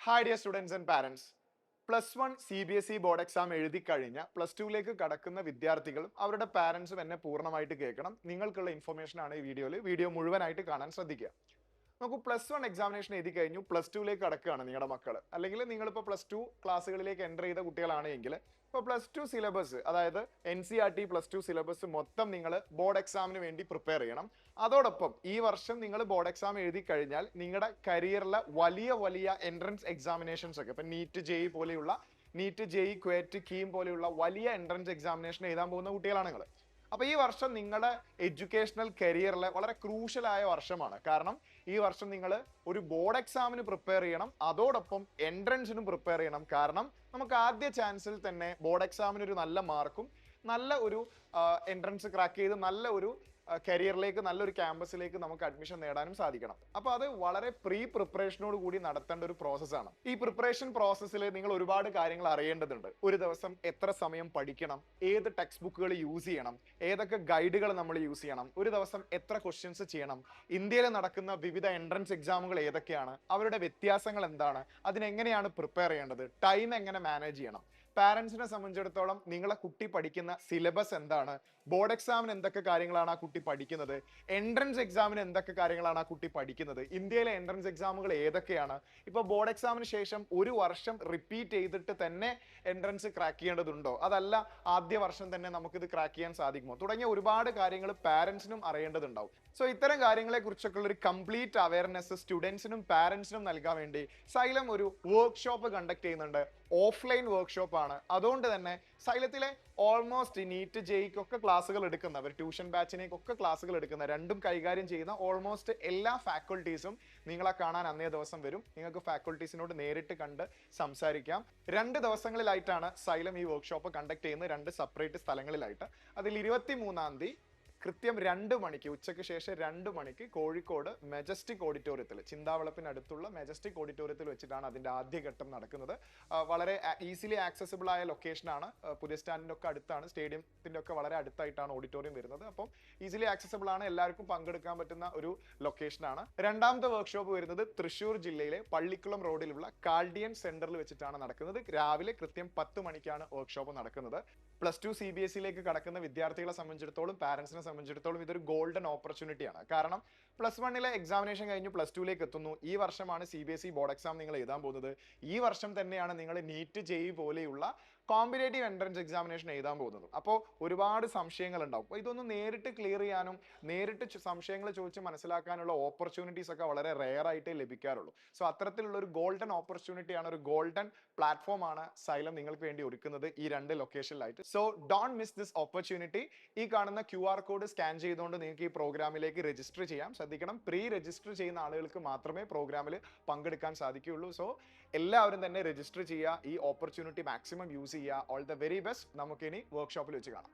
Hi dear students and parents. +1 CBSE board exam എഴുതി കഴിഞ്ഞ +2ലേക്ക് കടക്കുന്ന വിദ്യാർത്ഥികളും അവരുടെ പാരൻസും എന്നെ പൂർണ്ണമായിട്ട് കേൾക്കണം. നിങ്ങൾക്കുള്ള ഇൻഫർമേഷൻ ആണ് ഈ വീഡിയോ മുഴുവനായിട്ട് കാണാൻ ശ്രദ്ധിക്കുക. നമുക്ക് +1 എക്സാമിനേഷൻ എഴുതി കഴിഞ്ഞു, +2ലേക്ക് കടക്കുകയാണ് നിങ്ങളുടെ മക്കൾ, അല്ലെങ്കിൽ നിങ്ങളിപ്പോൾ +2 ക്ലാസ്സുകളിലേക്ക് എൻ്റർ ചെയ്ത കുട്ടികളാണ് എങ്കിൽ ഇപ്പോൾ +2 സിലബസ്, അതായത് NCERT +2 സിലബസ് മൊത്തം നിങ്ങൾ ബോർഡ് എക്സാമിന് വേണ്ടി പ്രിപ്പയർ ചെയ്യണം. അതോടൊപ്പം ഈ വർഷം നിങ്ങൾ ബോർഡ് എക്സാം എഴുതി കഴിഞ്ഞാൽ നിങ്ങളുടെ കരിയറിലെ വലിയ വലിയ എൻട്രൻസ് എക്സാമിനേഷൻസ് ഒക്കെ, ഇപ്പം നീറ്റ് ജെഇ ക്വേറ്റ് കീം പോലെയുള്ള വലിയ എൻട്രൻസ് എക്സാമിനേഷൻ എഴുതാൻ പോകുന്ന കുട്ടികളാണ് നിങ്ങൾ. അപ്പോൾ ഈ വർഷം നിങ്ങളുടെ എഡ്യൂക്കേഷണൽ കരിയറിലെ വളരെ ക്രൂഷ്യലായ വർഷമാണ്. കാരണം ഈ വർഷം നിങ്ങൾ ഒരു ബോർഡ് എക്സാമിന് പ്രിപ്പയർ ചെയ്യണം, അതോടൊപ്പം എൻട്രൻസിനും പ്രിപ്പയർ ചെയ്യണം. കാരണം നമുക്ക് ആദ്യ ചാൻസിൽ തന്നെ ബോർഡ് എക്സാമിന് ഒരു നല്ല മാർക്കും നല്ല ഒരു എൻട്രൻസ് ക്രാക്ക് ചെയ്ത് നല്ല ഒരു കരിയറിലേക്ക്, നല്ലൊരു ക്യാമ്പസിലേക്ക് നമുക്ക് അഡ്മിഷൻ നേടാനും സാധിക്കണം. അപ്പോൾ അത് വളരെ പ്രിപ്പറേഷനോട് കൂടി നടത്തേണ്ട ഒരു പ്രോസസ്സാണ്. ഈ പ്രിപ്പറേഷൻ പ്രോസസ്സിൽ നിങ്ങൾ ഒരുപാട് കാര്യങ്ങൾ അറിയേണ്ടതുണ്ട്. ഒരു ദിവസം എത്ര സമയം പഠിക്കണം, ഏത് ടെക്സ്റ്റ് ബുക്കുകൾ യൂസ് ചെയ്യണം, ഏതൊക്കെ ഗൈഡുകൾ നമ്മൾ യൂസ് ചെയ്യണം, ഒരു ദിവസം എത്ര ക്വസ്റ്റ്യൻസ് ചെയ്യണം, ഇന്ത്യയിൽ നടക്കുന്ന വിവിധ എൻട്രൻസ് എക്സാമുകൾ ഏതൊക്കെയാണ്, അവരുടെ വ്യത്യാസങ്ങൾ എന്താണ്, അതിനെങ്ങനെയാണ് പ്രിപ്പയർ ചെയ്യേണ്ടത്, ടൈം എങ്ങനെ മാനേജ് ചെയ്യണം, പാരൻസിനെ സംബന്ധിച്ചിടത്തോളം നിങ്ങളെ കുട്ടി പഠിക്കുന്ന സിലബസ് എന്താണ്, ബോർഡ് എക്സാമിന് എന്തൊക്കെ കാര്യങ്ങളാണ് ആ കുട്ടി പഠിക്കുന്നത്, എൻട്രൻസ് എക്സാമിന് എന്തൊക്കെ കാര്യങ്ങളാണ് ആ കുട്ടി പഠിക്കുന്നത്, ഇന്ത്യയിലെ എൻട്രൻസ് എക്സാമുകൾ ഏതൊക്കെയാണ്, ഇപ്പോൾ ബോർഡ് എക്സാമിന് ശേഷം ഒരു വർഷം റിപ്പീറ്റ് ചെയ്തിട്ട് തന്നെ എൻട്രൻസ് ക്രാക്ക് ചെയ്യേണ്ടതുണ്ടോ, അതല്ല ആദ്യ വർഷം തന്നെ നമുക്കിത് ക്രാക്ക് ചെയ്യാൻ സാധിക്കുമോ, തുടങ്ങിയ ഒരുപാട് കാര്യങ്ങൾ പാരൻസിനും അറിയേണ്ടതുണ്ടാവും. സോ ഇത്തരം കാര്യങ്ങളെ കുറിച്ചൊക്കെ ഒരു കംപ്ലീറ്റ് അവയർനെസ് സ്റ്റുഡൻസിനും പാരൻസിനും നൽകാൻ വേണ്ടി സൈലം ഒരു വർക്ക്ഷോപ്പ് കണ്ടക്ട് ചെയ്യുന്നുണ്ട്. ഓഫ്ലൈൻ വർക്ക്ഷോപ്പ് ആണ്. അതുകൊണ്ട് തന്നെ സൈലത്തിലെ ഓൾമോസ്റ്റ് നീറ്റ് ജെഇക്കൊക്കെ ക്ലാസ്സുകൾ എടുക്കുന്നവർ, ട്യൂഷൻ ബാച്ചിനേക്കൊക്കെ ക്ലാസ്സുകൾ എടുക്കുന്ന, രണ്ടും കൈകാര്യം ചെയ്യുന്ന ഓൾമോസ്റ്റ് എല്ലാ ഫാക്കൾട്ടീസും നിങ്ങളെ കാണാൻ അന്നേ ദിവസം വരും. നിങ്ങൾക്ക് ഫാക്കൾട്ടീസിനോട് നേരിട്ട് കണ്ട് സംസാരിക്കാം. 2 ദിവസങ്ങളിലായിട്ടാണ് സൈലം ഈ വർക്ക്ഷോപ്പ് കണ്ടക്ട് ചെയ്യുന്നത്, 2 സെപ്പറേറ്റ് സ്ഥലങ്ങളിലായിട്ട്. അതിൽ 23-ാം തീയതി കൃത്യം 2 മണിക്ക്, ഉച്ചയ്ക്ക് ശേഷം 2 മണിക്ക് കോഴിക്കോട് മെജസ്റ്റിക് ഓഡിറ്റോറിയത്തിൽ, ചിന്താവളപ്പിനടുത്തുള്ള മെജസ്റ്റിക് ഓഡിറ്റോറിയത്തിൽ വെച്ചിട്ടാണ് അതിൻ്റെ ആദ്യഘട്ടം നടക്കുന്നത്. വളരെ ഈസിലി ആക്സസിബിൾ ആയ ലൊക്കേഷനാണ്. പുതിയ സ്റ്റാൻഡിൻ്റെ ഒക്കെ അടുത്താണ്, സ്റ്റേഡിയത്തിൻ്റെ ഒക്കെ വളരെ അടുത്തായിട്ടാണ് ഓഡിറ്റോറിയം വരുന്നത്. അപ്പം ഈസിലി ആക്സസിബിൾ ആണ്, എല്ലാവർക്കും പങ്കെടുക്കാൻ പറ്റുന്ന ഒരു ലൊക്കേഷനാണ്. രണ്ടാമത്തെ വർക്ക്ഷോപ്പ് വരുന്നത് തൃശ്ശൂർ ജില്ലയിലെ പള്ളിക്കുളം റോഡിലുള്ള കാൾഡിയൻ സെന്ററിൽ വെച്ചിട്ടാണ് നടക്കുന്നത്. രാവിലെ കൃത്യം 10 മണിക്കാണ് വർക്ക്ഷോപ്പ് നടക്കുന്നത്. +2 CBSEയിലേക്ക് കടക്കുന്ന വിദ്യാർത്ഥികളെ സംബന്ധിച്ചിടത്തോളം, പാരൻസിനെ സംബന്ധിച്ചിടത്തോളം ഇതൊരു ഗോൾഡൻ ഓപ്പർച്യൂണിറ്റിയാണ്. കാരണം +1 എക്സാമിനേഷൻ കഴിഞ്ഞ് +2ലേക്ക് എത്തുന്നു. ഈ വർഷമാണ് CBSE ബോർഡ് എക്സാം നിങ്ങൾ എഴുതാൻ പോകുന്നത്. ഈ വർഷം തന്നെയാണ് നിങ്ങൾ നീറ്റ് ജെഇ പോലെയുള്ള കോമ്പറ്റേറ്റീവ് എൻട്രൻസ് എക്സാമിനേഷൻ എഴുതാൻ പോകുന്നത്. അപ്പോൾ ഒരുപാട് സംശയങ്ങൾ ഉണ്ടാവും. അപ്പോൾ ഇതൊന്നും നേരിട്ട് ക്ലിയർ ചെയ്യാനും നേരിട്ട് സംശയങ്ങൾ ചോദിച്ച് മനസ്സിലാക്കാനുള്ള ഓപ്പർച്യൂണിറ്റീസ് ഒക്കെ വളരെ റെയർ ആയിട്ടേ ലഭിക്കാറുള്ളൂ. സോ അത്തരത്തിലുള്ള ഒരു ഗോൾഡൻ ഓപ്പർച്യൂണിറ്റിയാണ്, ഒരു ഗോൾഡൻ പ്ലാറ്റ്ഫോം ആണ് സൈലം നിങ്ങൾക്ക് വേണ്ടി ഒരുക്കുന്നത് ഈ 2 ലൊക്കേഷനിലായിട്ട്. So don't miss this opportunity. ഈ കാണുന്ന QR കോഡ് സ്കാൻ ചെയ്തുകൊണ്ട് നിങ്ങൾക്ക് ഈ പ്രോഗ്രാമിലേക്ക് രജിസ്റ്റർ ചെയ്യാം. ശ്രദ്ധിക്കണം, പ്രീ രജിസ്റ്റർ ചെയ്യുന്ന ആളുകൾക്ക് മാത്രമേ പ്രോഗ്രാമിൽ പങ്കെടുക്കാൻ സാധിക്കുകയുള്ളൂ. സോ എല്ലാവരും തന്നെ രജിസ്റ്റർ ചെയ്യുക, ഈ ഓപ്പർച്യൂണിറ്റി മാക്സിമം യൂസ് ചെയ്യുക. All the very best. നമുക്കിനി വർക്ക്ഷോപ്പിൽ വെച്ച് കാണാം.